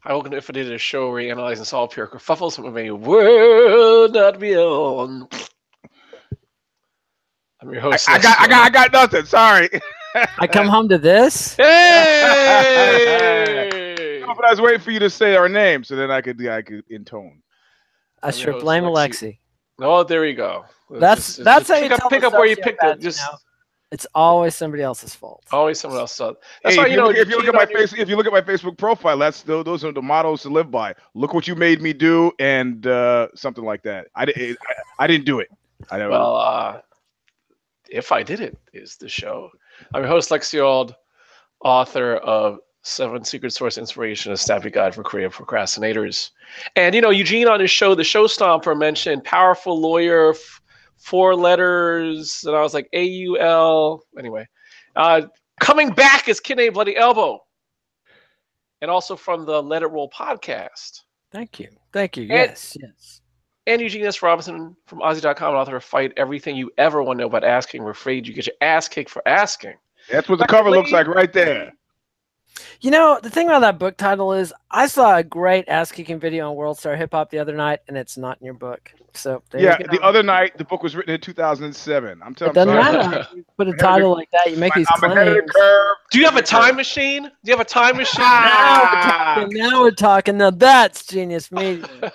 I would if I did a show where analyzing all pure kerfuffles from a world not beyond. I'm your host. I got nothing. Sorry. I come home to this. Hey! No, but I was waiting for you to say our name so then I could intone. I sure blame Alexi. Oh, there we go. That's how you pick up where you picked it. Just it's always somebody else's fault. Always someone else's fault. That's why if you look at my if you look at my Facebook profile, those are the mottos to live by. Look what you made me do, and something like that. I didn't do it. Well, If I Did It is the show. I'm your host, Lexi Auld, author of 7 Secret Source Inspiration, a Snappy Guide for Creative Procrastinators. And, Eugene on his show, The Show Stomper, mentioned powerful lawyer, 4 letters, and I was like, AUL. Anyway, coming back is Kid Named Bloody Elbow. And also from the Let It Roll podcast. Thank you. Yes. And Eugene S. Robinson from Aussie.com, author of Fight Everything You Ever Want to Know About Asking. We're afraid you get your ass kicked for asking. That's what the cover looks like right there. The thing about that book title is I saw a great ass-kicking video on World Star Hip Hop the other night, and it's not in your book. So the other night, the book was written in 2007. I'm telling you. It doesn't matter. You put a title like that, you make these claims. Do you have a time machine? Do you have a time machine? Now we're talking. Now that's genius media.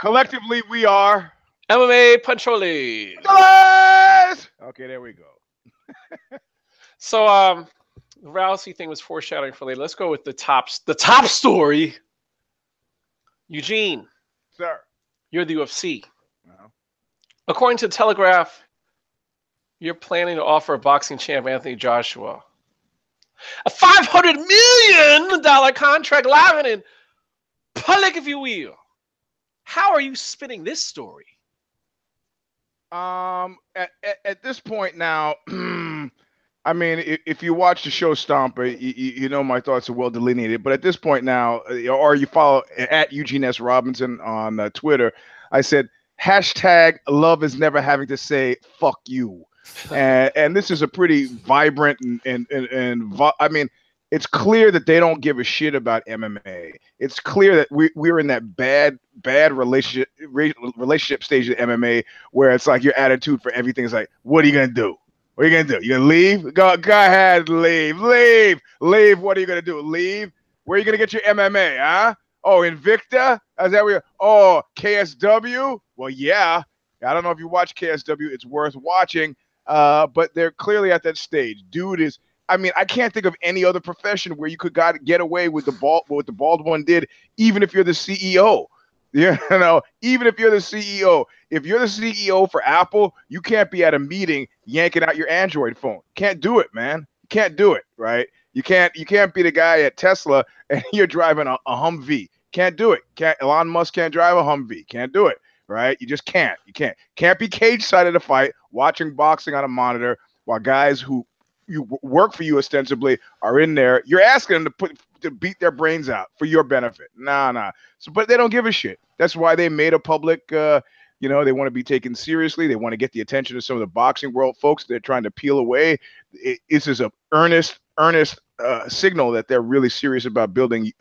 Collectively, we are MMA Puncholi. Okay, there we go. So, the Rousey thing was foreshadowing for later. Let's go with the top story. Eugene. Sir. You're the UFC. Uh-huh. According to the Telegraph, you're planning to offer boxing champ Anthony Joshua a $500 million contract live and in public, if you will. How are you spinning this story? At this point now, I mean, if you watch the show Stomper, you know my thoughts are well delineated. But at this point now, or you follow at Eugene S. Robinson on Twitter, I said, #love is never having to say fuck you. And this is a pretty vibrant and I mean, it's clear that they don't give a shit about MMA. It's clear that we're in that bad relationship stage of MMA where it's like your attitude for everything is like, what are you gonna do? What are you gonna do? You gonna leave? Go ahead, leave. What are you gonna do? Leave? Where are you gonna get your MMA? Huh? Oh, Invicta? Is that where? Oh, KSW? Well, yeah. I don't know if you watch KSW. It's worth watching. But they're clearly at that stage. Dude is. I mean, I can't think of any other profession where you could get away with what the bald one did, even if you're the CEO. Even if you're the CEO. If you're the CEO for Apple, you can't be at a meeting yanking out your Android phone. Can't do it, man. You can't do it, right? You can't be the guy at Tesla and you're driving a Humvee. Can't do it. Elon Musk can't drive a Humvee. Can't do it, right? You just can't. You can't be cage side of the fight, watching boxing on a monitor while guys who you work for you ostensibly are in there. You're asking them to beat their brains out for your benefit. Nah. So, but they don't give a shit. That's why they made a public. They want to be taken seriously. They want to get the attention of some of the boxing world folks they're trying to peel away. This is an earnest signal that they're really serious about building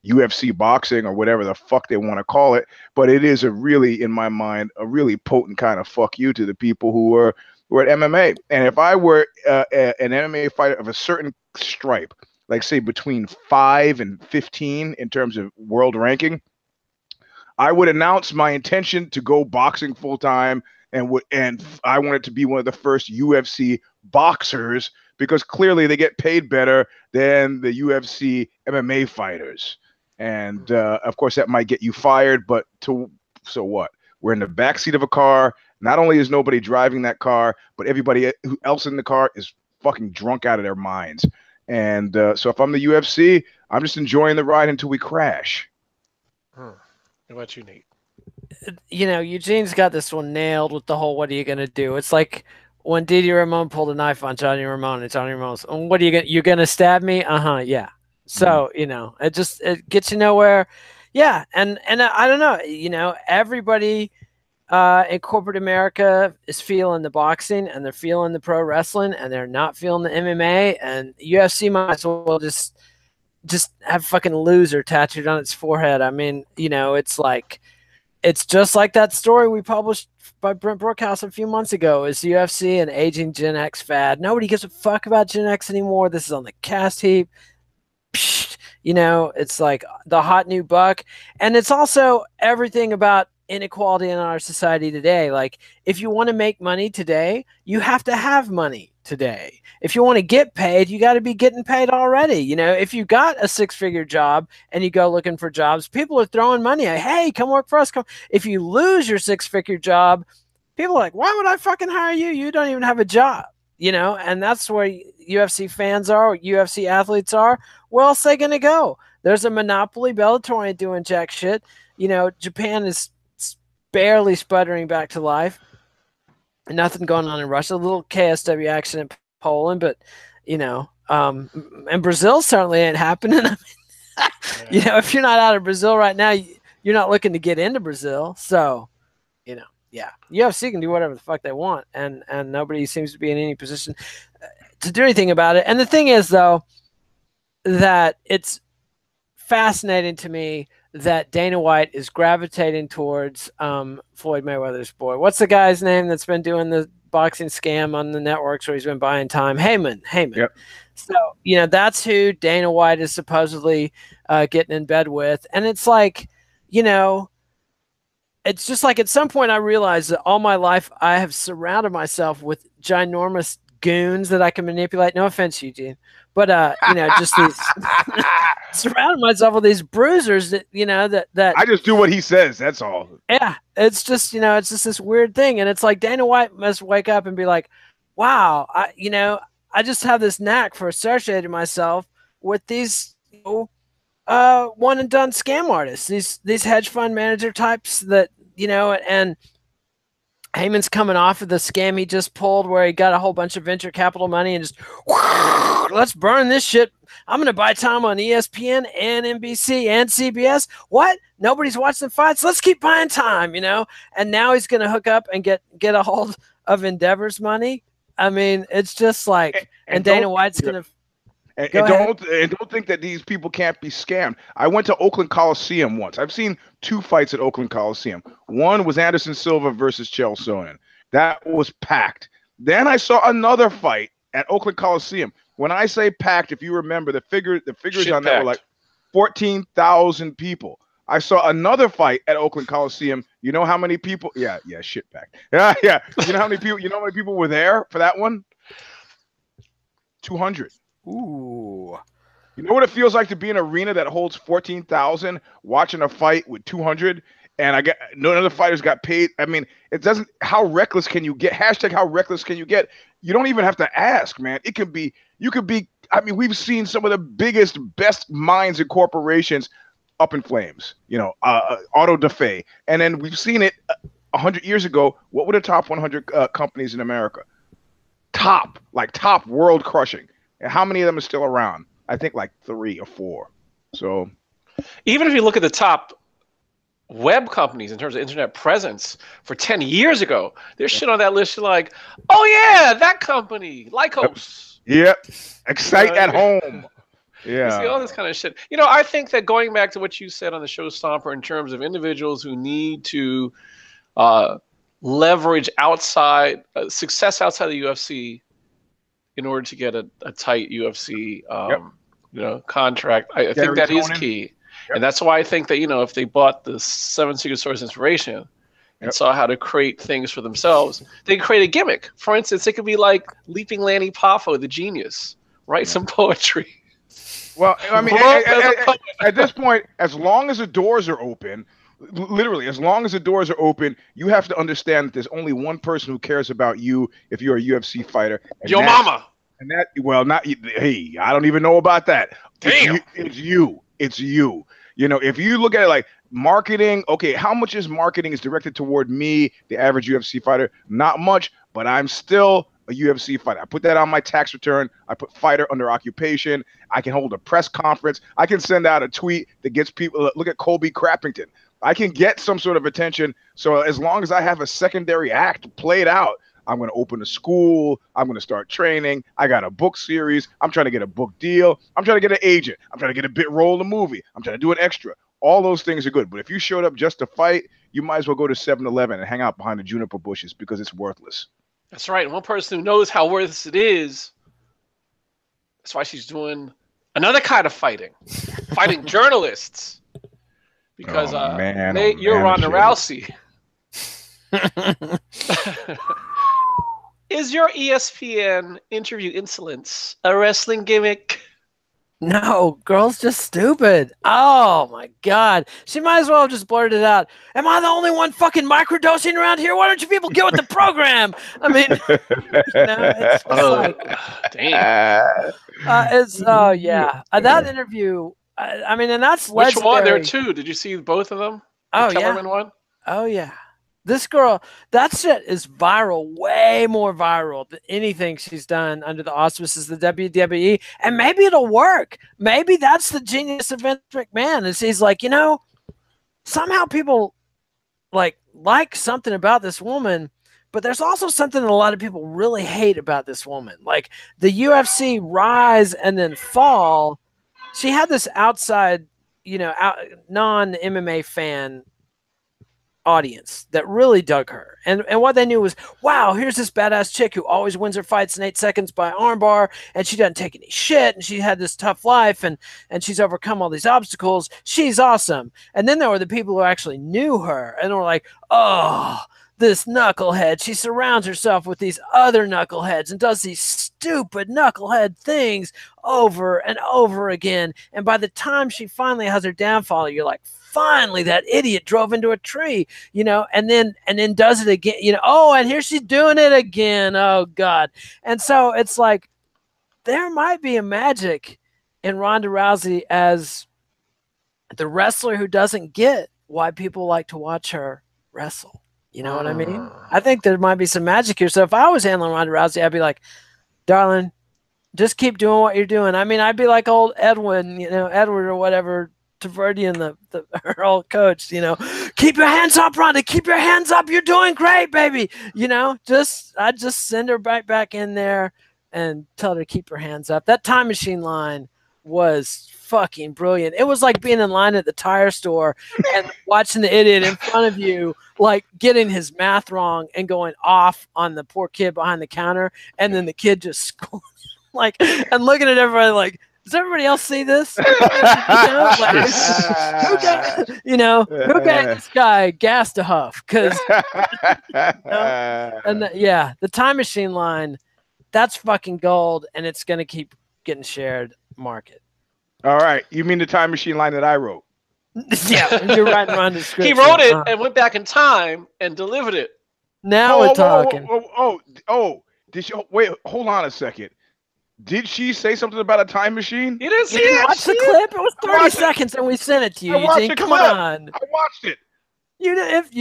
UFC boxing or whatever the fuck they want to call it. But it is in my mind, a really potent kind of fuck you to the people who are at MMA. And if I were an MMA fighter of a certain stripe, like say between 5 and 15 in terms of world ranking, I would announce my intention to go boxing full time, and I wanted to be one of the first UFC boxers because clearly they get paid better than the UFC MMA fighters. And of course that might get you fired, but so what? We're in the backseat of a car. Not only is nobody driving that car, but everybody else in the car is fucking drunk out of their minds. And so if I'm the UFC, I'm just enjoying the ride until we crash. What about you, Nate? Eugene's got this one nailed with the whole what are you going to do? It's like when Didi Ramon pulled a knife on Johnny Ramone and Johnny Ramone's, what are you're going to stab me? Uh-huh, yeah. So, it gets you nowhere. Yeah, and I don't know, everybody in corporate America is feeling the boxing and they're feeling the pro wrestling and they're not feeling the MMA, and UFC might as well just just have fucking loser tattooed on its forehead. I mean, you know, it's like, it's just like that story we published by Brent Brookhouse a few months ago. Is UFC an aging Gen X fad? Nobody gives a fuck about Gen X anymore. This is on the cast heap. Psh, you know, it's like the hot new buck. And it's also everything about inequality in our society today. Like, if you want to make money today, you have to have money today. If you want to get paid, you got to be getting paid already. You know, if you got a 6-figure job and you go looking for jobs, people are throwing money at, hey, come work for us. Come. If you lose your 6-figure job, people are like, why would I fucking hire you? You don't even have a job. You know, and that's where UFC fans are, or UFC athletes are. Where else are they going to go? There's a monopoly. Bellator ain't doing jack shit. You know, Japan is barely sputtering back to life. Nothing going on in Russia. A little KSW action in Poland, but, you know, and Brazil certainly ain't happening. I mean, you know, if you're not out of Brazil right now, you're not looking to get into Brazil. So, you know, yeah, UFC can do whatever the fuck they want, and nobody seems to be in any position to do anything about it. And the thing is, though, that it's fascinating to me that Dana White is gravitating towards Floyd Mayweather's boy. What's the guy's name that's been doing the boxing scam on the networks where he's been buying time? Heyman. Yep. So, you know, that's who Dana White is supposedly getting in bed with. And it's like, you know, it's just like at some point I realized that all my life I have surrounded myself with ginormous goons that I can manipulate. No offense, Eugene. But, you know, just these surrounding myself with these bruisers that, you know, that I just do what he says. That's all. Yeah. It's just, you know, it's just this weird thing. And it's like Dana White must wake up and be like, wow, you know, I just have this knack for associating myself with these, you know, one and done scam artists, these hedge fund manager types that, you know, and Heyman's coming off of the scam he just pulled where he got a whole bunch of venture capital money and just, let's burn this shit. I'm going to buy time on ESPN and NBC and CBS. What? Nobody's watching fights. Let's keep buying time, you know? And now he's going to hook up and get a hold of Endeavor's money. I mean, it's just like, and Dana White's going to. And don't think that these people can't be scammed. I went to Oakland Coliseum once. I've seen 2 fights at Oakland Coliseum. One was Anderson Silva versus Chael Sonnen. That was packed. Then I saw another fight at Oakland Coliseum. When I say packed, if you remember, the figures on that were like 14,000 people. I saw another fight at Oakland Coliseum. You know how many people? Yeah, shit packed. Yeah. You know how many people? You know how many people were there for that one? 200. Ooh. You know what it feels like to be in an arena that holds 14,000 watching a fight with 200 and none of the fighters got paid. I mean, it doesn't, how reckless can you get? Hashtag how reckless can you get? You don't even have to ask, man. You could be, I mean, we've seen some of the biggest, best minds and corporations up in flames, you know, auto da fe. And then we've seen it 100 years ago. What were the top 100 companies in America? Top world crushing. And how many of them are still around? I think like 3 or 4. So even if you look at the top web companies in terms of internet presence for 10 years ago, there's shit on that list. You're like, oh yeah, that company, Lycos. Yep. Excite at home. Yeah. You see all this kind of shit. You know, I think that going back to what you said on the show Stomper in terms of individuals who need to leverage outside success outside the UFC in order to get a tight UFC you know, contract. I think that is key. Yep. And that's why I think that, you know, if they bought the 7 Secret Source inspiration and saw how to create things for themselves, they could create a gimmick. For instance, it could be like Leaping Lanny Poffo, the genius, write some poetry. Well, I mean, at this point, as long as the doors are open, literally, as long as the doors are open, you have to understand that there's only one person who cares about you if you're a UFC fighter. Your mama. And that, well, not, hey, I don't even know about that. Damn. It's you. You know, if you look at it like marketing, okay, how much is marketing is directed toward me, the average UFC fighter? Not much, but I'm still a UFC fighter. I put that on my tax return. I put fighter under occupation. I can hold a press conference. I can send out a tweet that gets people, look at Colby Crappington. I can get some sort of attention. So as long as I have a secondary act played out, I'm going to open a school. I'm going to start training. I got a book series. I'm trying to get a book deal. I'm trying to get an agent. I'm trying to get a bit role in a movie. I'm trying to do an extra. All those things are good. But if you showed up just to fight, you might as well go to 7-Eleven and hang out behind the juniper bushes because it's worthless. That's right. One person who knows how worthless it is. That's why she's doing another kind of fighting journalists. Because you're Ronda Rousey. Is your ESPN interview insolence a wrestling gimmick? No, girl's just stupid. Oh my God. She might as well have just blurted it out. Am I the only one fucking microdosing around here? Why don't you people get with the program? I mean, it's like, damn. That interview, I mean, and that's legendary. Which one? There are two. Did you see both of them? Oh, the Kellerman one? Oh, yeah. This girl, that shit is viral, way more viral than anything she's done under the auspices of the WWE. And maybe it'll work. Maybe that's the genius of Vince McMahon. Is he's like, somehow people like something about this woman, but there's also something that a lot of people really hate about this woman. Like the UFC rise and then fall. She had this outside, non-MMA fan audience that really dug her. And what they knew was, wow, here's this badass chick who always wins her fights in 8 seconds by armbar, and she doesn't take any shit, and she had this tough life, and she's overcome all these obstacles. She's awesome. And then there were the people who actually knew her, and were like, oh, this knucklehead. She surrounds herself with these other knuckleheads and does these stupid knucklehead things over and over again. And by the time she finally has her downfall, you're like, finally, that idiot drove into a tree, and then does it again, and here she's doing it again. Oh God. And so it's like, there might be a magic in Ronda Rousey as the wrestler who doesn't get why people like to watch her wrestle. You know what I mean? I think there might be some magic here. So if I was handling Ronda Rousey, I'd be like, darling, just keep doing what you're doing. I mean, I'd be like old Edwin, Edward or whatever, Taverdian, her old coach, keep your hands up, Ronda, keep your hands up. You're doing great, baby. I'd just send her right back in there and tell her to keep her hands up. That time machine line was fucking brilliant. It was like being in line at the tire store and watching the idiot in front of you, like getting his math wrong and going off on the poor kid behind the counter. And then the kid just and looking at everybody like, does everybody else see this? Who got this guy gas to huff? Because, the time machine line, that's fucking gold, and it's going to keep getting shared. Market. All right. You mean the time machine line that I wrote? Yeah, you're writing around the script. He wrote it and went back in time and delivered it. Now we're talking. Did she? Wait, hold on a second. Did she say something about a time machine? You didn't see it? Watch the clip. It was 30 seconds, and we sent it to you, Eugene. Come on. I watched it.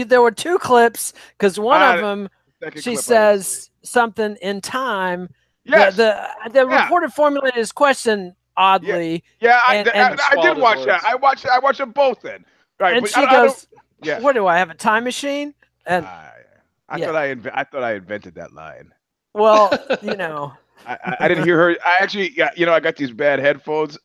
There were two clips, because one of them, she says something in time. Yes. The reporter formulated his question oddly. Yeah, I did watch that. I watched them both then. Right. And she goes, "What do I have, a time machine?" And I thought I invented that line. Well, I didn't hear her. I actually, I got these bad headphones.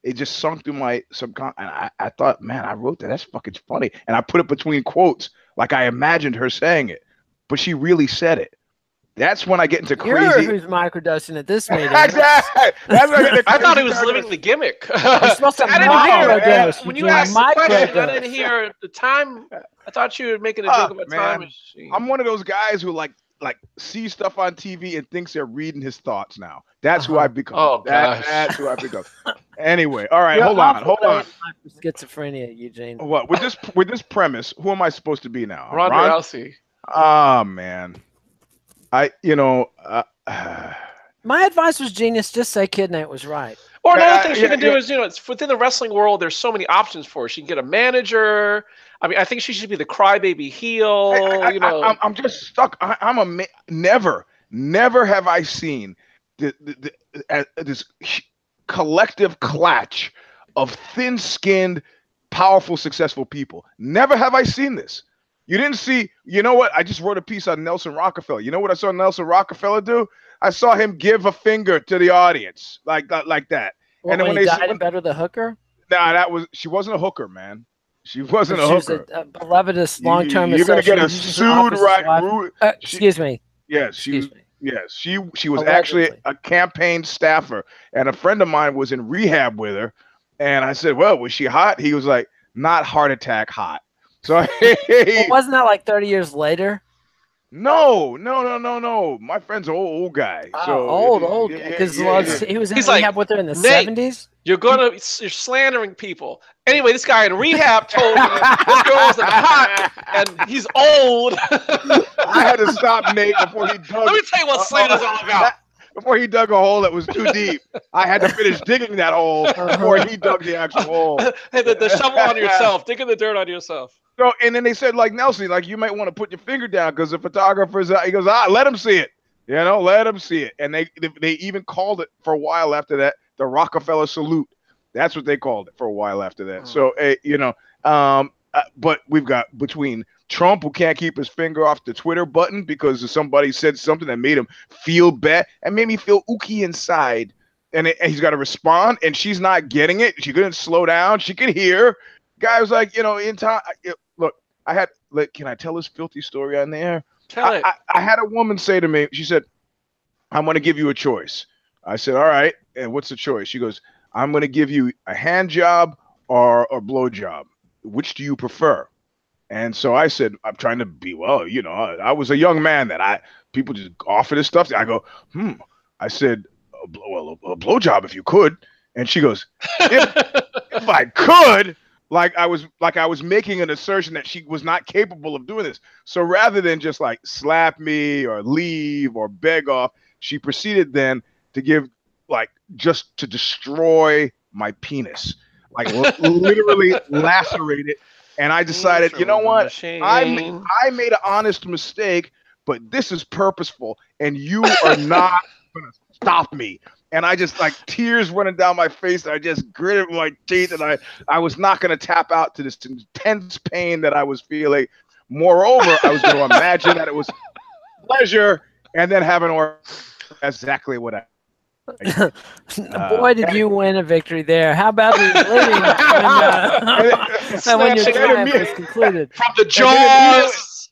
It just sunk through my subconscious, and I thought, man, I wrote that. That's fucking funny. And I put it between quotes, like I imagined her saying it, but she really said it. That's when I get into crazy. You're who's microdosing at this meeting. Exactly. That's when I get into I thought he was living the gimmick. You're supposed to microdose. When you asked the question, I didn't hear the time. I thought you were making a joke about time machine. I'm one of those guys who like see stuff on TV and thinks they're reading his thoughts now. That's who I've become. Oh, gosh. That's who I've become. Anyway, all right, hold on. Schizophrenia, Eugene. What with this premise? Who am I supposed to be now? Ronda Rousey. Oh man, my advice was genius. Just say Kid Nate was right. Or another thing she can do is, it's within the wrestling world. There's so many options for her. She can get a manager. I mean, I think she should be the crybaby heel. I'm just stuck. Never have I seen this collective clutch of thin-skinned, powerful, successful people. Never have I seen this. You didn't see. You know what? I just wrote a piece on Nelson Rockefeller. You know what I saw Nelson Rockefeller do? I saw him give a finger to the audience like that. Well, And then when when he they died in bed with a hooker? nah, she wasn't a hooker, man. She wasn't a She was hooker. a belovedest long-term You're gonna get associate. a sued right. Excuse me. Yes, Excuse me. yes, she was Allegedly. actually a campaign staffer, and a friend of mine was in rehab with her, and I said, "Well, was she hot?" He was like, "Not heart attack hot." So Well, wasn't that like 30 years later? no. My friend's an old guy. So Old guy. Because he was in He's rehab like, with her in the Nate, 70s. You're slandering people. Anyway, this guy in rehab told me this girl wasn't hot and he's old. I had to stop Nate before he dug. Let me tell you what slanders all about. Before he dug a hole that was too deep, I had to finish digging that hole before he dug the actual hole. Hey, the shovel on yourself, digging the dirt on yourself. So, and then they said, like, Nelson, like, you might want to put your finger down because the photographer's out. He goes, let him see it. Let him see it. And they even called it for a while after that, the Rockefeller salute. That's what they called it for a while after that. So, but we've got between Trump, who can't keep his finger off the Twitter button because somebody said something that made him feel bad and made me feel ooky inside. And he's got to respond, and she's not getting it. She couldn't slow down. She could hear. Guy was like, in time. Look, can I tell this filthy story on the air? Tell it. I had a woman say to me, she said, "I'm going to give you a choice." I said, "All right. And what's the choice?" She goes, "I'm going to give you a hand job or a blow job. Which do you prefer?" And so I said, I'm trying to be, I was a young man that people just offer this stuff. I go, I said, a blow job if you could. And she goes, if I could, like I was making an assertion that she was not capable of doing this. So rather than just like slap me or leave or beg off, she proceeded then to give just to destroy my penis, like literally lacerate it. And I decided, you know what? I made an honest mistake, but this is purposeful, and you are not going to stop me. And I just tears running down my face. And I just gritted my teeth, and I was not going to tap out to this intense pain that I was feeling. Moreover, I was going to imagine that it was pleasure, and then have an orgasm. Exactly what I. Boy, did you win a victory there. How about the living when your triumph is concluded? From the jaws!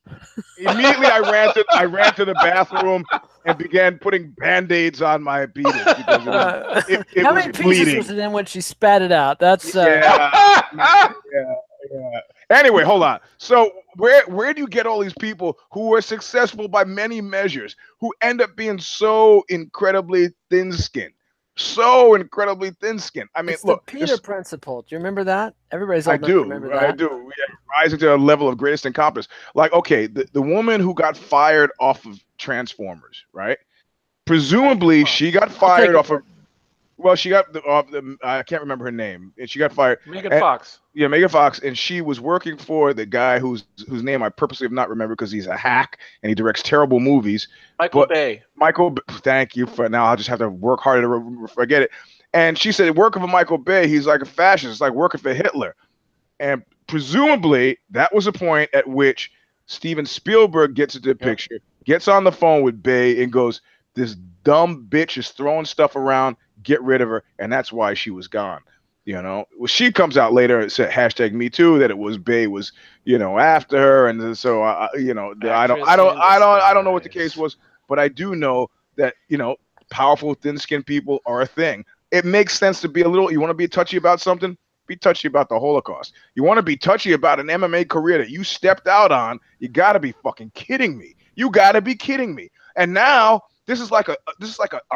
Immediately I ran to the bathroom and began putting Band-Aids on my penis because it How was many bleeding. pieces was it in when she spat it out? That's yeah. Anyway, hold on. So where do you get all these people who are successful by many measures, who end up being so incredibly thin-skinned? So incredibly thin-skinned. I mean, it's look, the Peter principle. Do you remember that? Everybody's old enough to remember that. I do. Yeah, rising to a level of greatest incompetence. Like, okay, the woman who got fired off of Transformers, right? Presumably, she got fired off of. Well, she got I can't remember her name, and she got fired. Megan Fox. Yeah, Megan Fox, and she was working for the guy whose name I purposely have not remembered because he's a hack and he directs terrible movies. Michael Bay. Thank you for now. I'll just have to work harder to forget it. And she said, working for Michael Bay, he's like a fascist. It's like working for Hitler. And presumably, that was a point at which Steven Spielberg gets into the picture, gets on the phone with Bay, and goes, "This dumb bitch is throwing stuff around. Get rid of her." And that's why she was gone. Well, she comes out later and said #MeToo that it was Bay was, after her, and so I don't know what the case was, but I do know that powerful thin-skinned people are a thing. It makes sense to be you want to be touchy about something, be touchy about the Holocaust. You want to be touchy about an MMA career that you stepped out on, you got to be fucking kidding me. You got to be kidding me. And now this is like a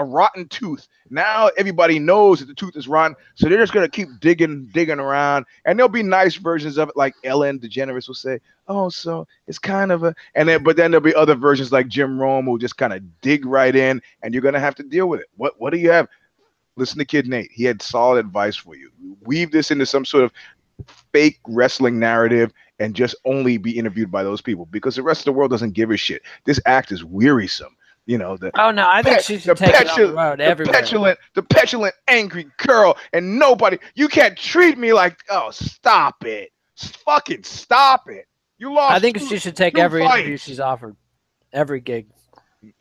rotten tooth. Now everybody knows that the tooth is rotten, so they're just gonna keep digging around, and there'll be nice versions of it, like Ellen DeGeneres will say, "Oh, so it's kind of a," but then there'll be other versions like Jim Rome who just kind of dig right in, and you're gonna have to deal with it. What do you have? Listen to Kid Nate. He had solid advice for you. Weave this into some sort of fake wrestling narrative and just only be interviewed by those people because the rest of the world doesn't give a shit. This act is wearisome. I think she should take it on the road everywhere. The petulant, angry girl, and nobody. You can't treat me like. Oh, stop it! Fucking stop it! You lost. I think she should take every interview she's offered, every gig.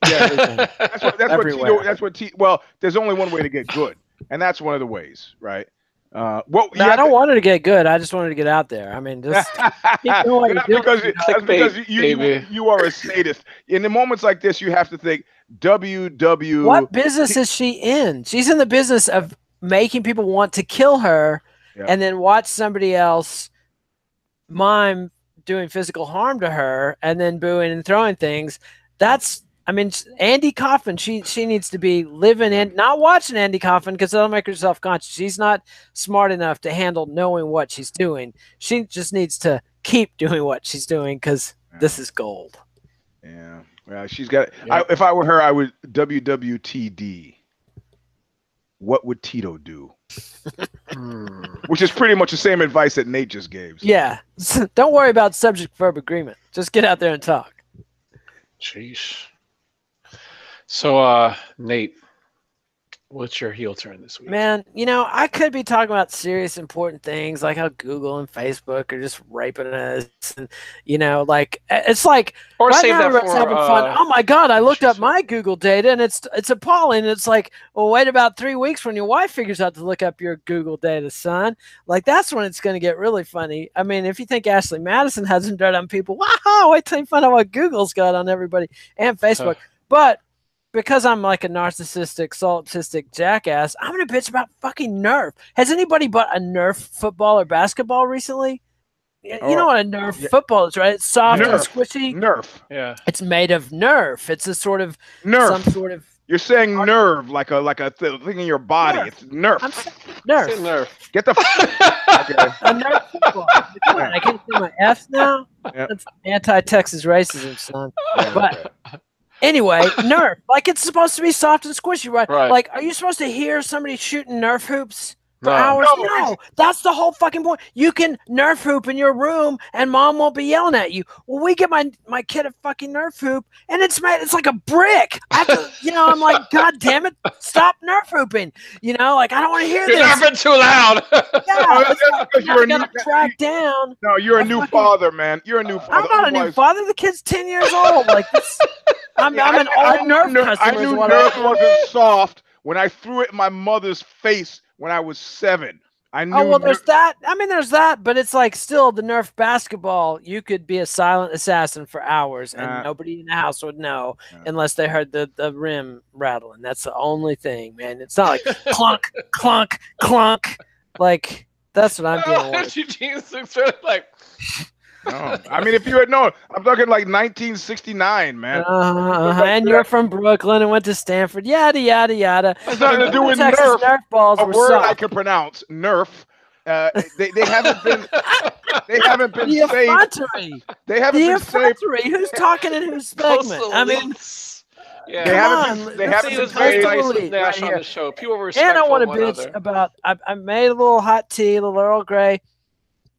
Yeah, that's what well, there's only one way to get good, and that's one of the ways, right? I don't want her to get good. I just want her to get out there. I mean, just keep doing what you're doing. Because you are a sadist. In the moments like this, you have to think What business is she in? She's in the business of making people want to kill her, and then watch somebody else mime doing physical harm to her, and then booing and throwing things. I mean, Andy Kaufman, she needs to be living in, not watching Andy Kaufman because that'll make her self-conscious. She's not smart enough to handle knowing what she's doing. She just needs to keep doing what she's doing because this is gold. Yeah. Well, she's got. If I were her, I would WWTD. What would Tito do? Which is pretty much the same advice that Nate just gave. So. Yeah. Don't worry about subject-verb agreement. Just get out there and talk. Jeez. So, Nate, what's your heel turn this week? Man, I could be talking about serious, important things like how Google and Facebook are just raping us, and it's like or right save now that everyone's for, having fun. Oh my God, I looked up my Google data and it's appalling. It's like, well, wait about 3 weeks when your wife figures out to look up your Google data, son. Like that's when it's going to get really funny. I mean, if you think Ashley Madison hasn't dirt on people, wow, wait till you find out what Google's got on everybody and Facebook. But because I'm like a narcissistic, solipsistic jackass, I'm going to bitch about fucking Nerf. Has anybody bought a Nerf football or basketball recently? You know what a Nerf football is, right? It's soft and squishy. Nerf. Yeah. It's made of Nerf. It's a sort of Nerf. Some sort of. You're saying nerve like a thing in your body. Nerf. It's Nerf. Nerf. Nerf. Get the. Okay. A Nerf football. I can't say my F's now. Yep. That's anti-Texas racism, son. But. Anyway, Nerf, like it's supposed to be soft and squishy, right? Like, are you supposed to hear somebody shooting Nerf hoops for hours? No, that's the whole fucking point. You can Nerf hoop in your room and mom won't be yelling at you. Well, we get my kid a fucking Nerf hoop and it's like a brick. I have to, I'm like, God damn it, stop Nerf hooping. Like I don't want to hear this. You're nerfing too loud. You're gotta track down. No, you're a new father, man. You're a new father. I'm not a new father. The kid's 10 years old. Like this. I'm an old Nerf customer. I knew Nerf wasn't soft when I threw it in my mother's face when I was 7. I knew. Oh well, there's that. I mean, there's that, but it's like still the Nerf basketball. You could be a silent assassin for hours, and nobody in the house would know unless they heard the rim rattling. That's the only thing, man. It's not like clunk, clunk, clunk. Like that's what I'm dealing with. Eugene's sort of like. No. I mean, if you had known, I'm talking like 1969, man. And you're from Brooklyn and went to Stanford. Yada yada yada. It's nothing to do with Nerf. Nerf balls a were word soft. I can pronounce. Nerf. They haven't been. They haven't been the safe. Effrontery. They haven't been safe. Who's talking in whose segment? I mean. Yeah. They haven't been very nice with with Nash on the show. People were respectful. And I want to one bitch another. about. I made a little hot tea, a little Earl Grey,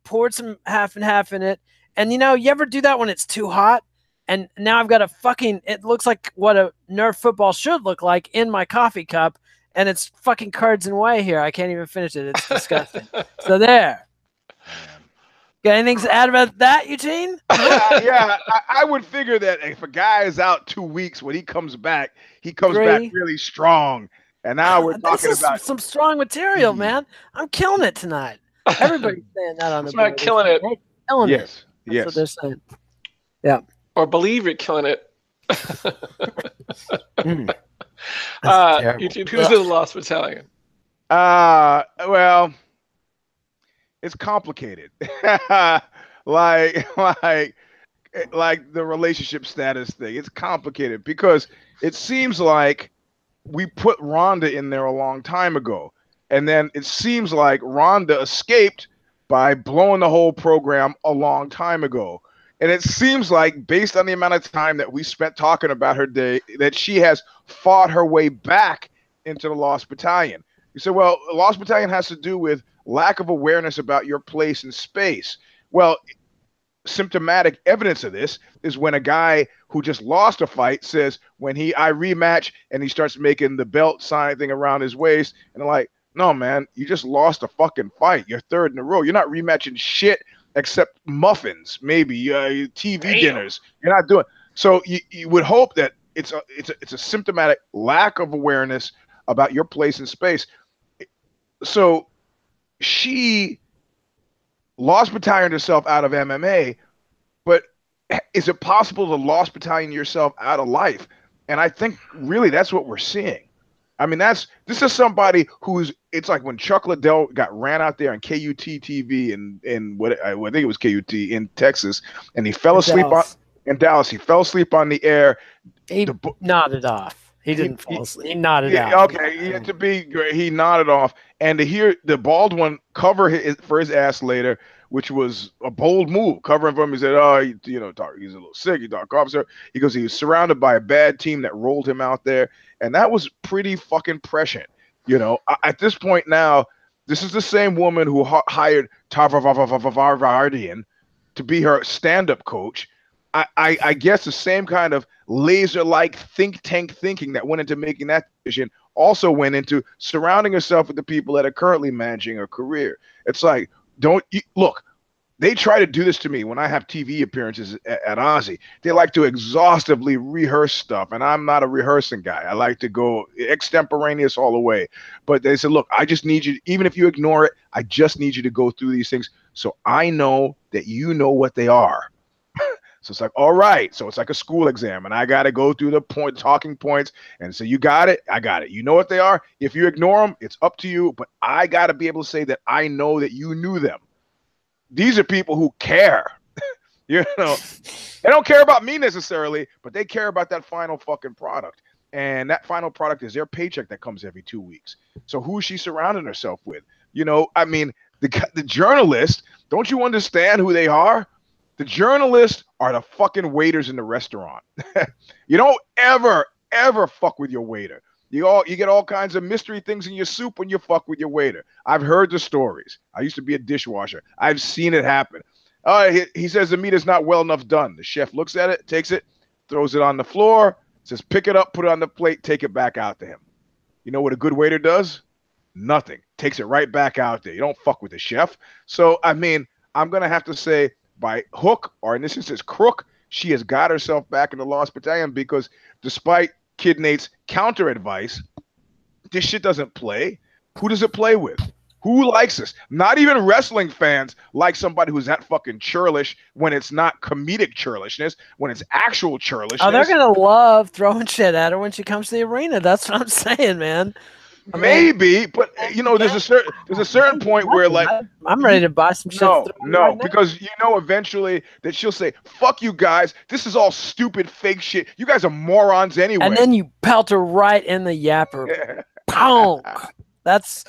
poured some half and half in it. And you ever do that when it's too hot? And now I've got it looks like what a Nerf football should look like in my coffee cup. And it's fucking curds and whey here. I can't even finish it. It's disgusting. So there. Got anything to add about that, Eugene? Yeah, I would figure that if a guy is out 2 weeks, when he comes back back really strong. And now we're talking about some strong material, man. I'm killing it tonight. Everybody's saying that on the board. It's not killing it. Killing it. Yes. That's what they're saying. Yeah. Or believe you're killing it. Eugene, who's in the Lost Battalion? Well, it's complicated. like the relationship status thing. It's complicated because it seems like we put Ronda in there a long time ago. And then it seems like Ronda escaped by blowing the whole program a long time ago. And it seems like, based on the amount of time that we spent talking about her day, that she has fought her way back into the Lost Battalion. You say, well, the Lost Battalion has to do with lack of awareness about your place in space. Well, symptomatic evidence of this is when a guy who just lost a fight says, I rematch, and he starts making the belt sign thing around his waist, and they're like, no, man, you just lost a fucking fight. You're third in a row. You're not rematching shit except muffins, maybe TV Damn. dinners. You're not doing. So you would hope that it's a symptomatic lack of awareness about your place in space. So she lost Battalion herself out of MMA, but is it possible to lost Battalion yourself out of life? And I think really that's what we're seeing. I mean, this is somebody who's, it's like when Chuck Liddell got ran out there on KUT TV in what I think it was KUT in Texas, and he fell asleep in Dallas. He fell asleep on the air. He nodded off. He didn't fall asleep. He nodded out. Okay, he had to be great. He nodded off, and to hear the bald one cover for his ass later, which was a bold move, covering for him. He said, "Oh, he's a little sick. He's dark officer." He goes, he was surrounded by a bad team that rolled him out there, and that was pretty fucking prescient. At this point now, this is the same woman who hired Tarvarvardian to be her stand-up coach. I guess the same kind of laser-like think tank thinking that went into making that decision also went into surrounding herself with the people that are currently managing her career. It's like, look, they try to do this to me when I have TV appearances at Aussie. They like to exhaustively rehearse stuff, and I'm not a rehearsing guy. I like to go extemporaneous all the way. But they said, look, I just need you, even if you ignore it, I just need you to go through these things so I know that you know what they are. So it's like, all right. So it's like a school exam, and I got to go through the talking points and say, you got it. I got it. You know what they are. If you ignore them, it's up to you. But I got to be able to say that I know that you knew them. These are people who care. They don't care about me necessarily, but they care about that final fucking product. And that final product is their paycheck that comes every 2 weeks. So who's she surrounding herself with? I mean, the journalists, don't you understand who they are? The journalists are the fucking waiters in the restaurant. You don't ever fuck with your waiter. You get all kinds of mystery things in your soup when you fuck with your waiter. I've heard the stories. I used to be a dishwasher. I've seen it happen. He says the meat is not well enough done. The chef looks at it, takes it, throws it on the floor, says pick it up, put it on the plate, take it back out to him. You know what a good waiter does? Nothing. Takes it right back out there. You don't fuck with the chef. So, I mean, I'm going to have to say, by hook, or in this instance, crook, she has got herself back in the Lost Battalion, because despite Kid Nate's counter advice, this shit doesn't play. Who does it play with? Who likes this? Not even wrestling fans like somebody who's that fucking churlish when it's not comedic churlishness, when it's actual churlishness. Oh, they're going to love throwing shit at her when she comes to the arena. That's what I'm saying, man. Maybe, but there's a certain point where, like, I'm ready to buy some shit. No, because eventually that she'll say, "Fuck you guys, this is all stupid, fake shit. You guys are morons anyway." And then you pelt her right in the yapper. Pow! That's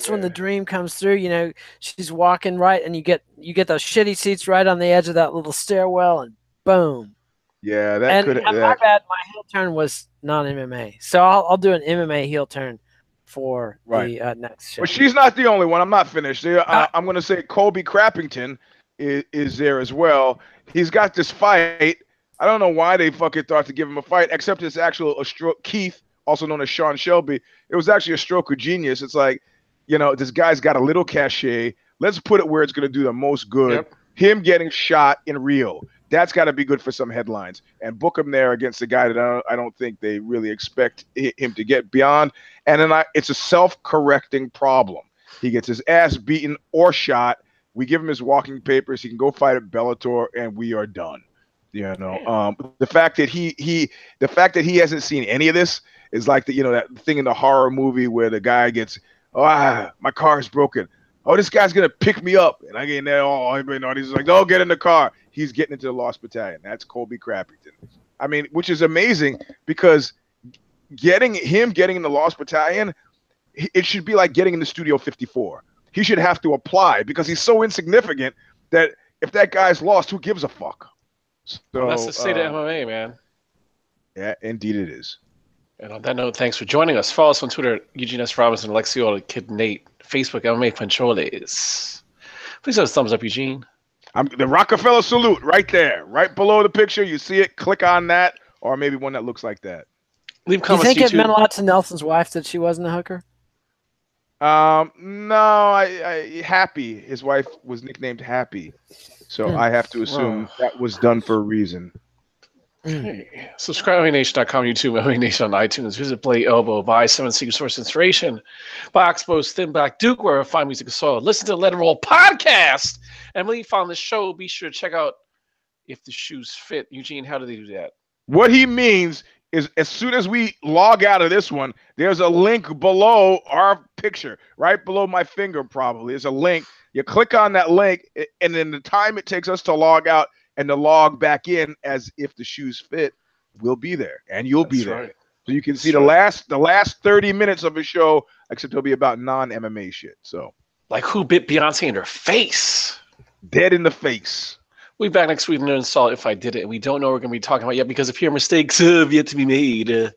when the dream comes through. She's walking right, and you get those shitty seats right on the edge of that little stairwell, and boom. Yeah, my bad. My heel turn was non-MMA, so I'll do an MMA heel turn for the next show. But she's not the only one. I'm not finished. I'm going to say Colby Crappington is there as well. He's got this fight. I don't know why they fucking thought to give him a fight, except it's actually a stroke. Keith, also known as Sean Shelby, it was actually a stroke of genius. It's like, this guy's got a little cachet. Let's put it where it's going to do the most good. Yep. Him getting shot in Rio. That's got to be good for some headlines, and book him there against a guy that I don't think they really expect him to get beyond. And then it's a self-correcting problem. He gets his ass beaten or shot. We give him his walking papers. He can go fight at Bellator, and we are done. The fact that he hasn't seen any of this is like that thing in the horror movie where the guy gets, my car is broken. Oh, this guy's gonna pick me up, and I get in there. He's like, "Oh, get in the car." He's getting into the Lost Battalion. That's Colby Crappington. I mean, which is amazing, because getting in the Lost Battalion, it should be like getting in the Studio 54. He should have to apply, because he's so insignificant that if that guy's lost, who gives a fuck? So that's the state of MMA, man. Yeah, indeed it is. And on that note, thanks for joining us. Follow us on Twitter, Eugene S. Robinson, Alexio, Kid Nate, Facebook, MMA Controles. Please give us a thumbs up, Eugene. The Rockefeller salute right there, right below the picture. You see it. Click on that, or maybe one that looks like that. Leave comments. You think it meant a lot to Nelson's wife that she wasn't a hooker? No, I Happy. His wife was nicknamed Happy, so I have to assume that was done for a reason. Okay. Subscribe to MMANation.com, YouTube, MMA Nation on iTunes. Visit Blade Elbow. Buy 7 Secret Source Inspiration. Buy Oxbow's Thin Black Duke, where fine music is sold. Listen to the Let It Roll podcast. And when you found the show, be sure to check out If the Shoes Fit. Eugene, how do they do that? What he means is as soon as we log out of this one, there's a link below our picture, right below my finger probably. There's a link. You click on that link, and then the time it takes us to log out and to log back in as if the shoes fit, we'll be there, and you'll be there. Right. So you can see the last 30 minutes of the show, except it'll be about non-MMA shit. So like who bit Beyonce in her face? Dead in the face. We'll be back next week and install If I Did It. And we don't know what we're going to be talking about yet because if your mistakes have yet to be made.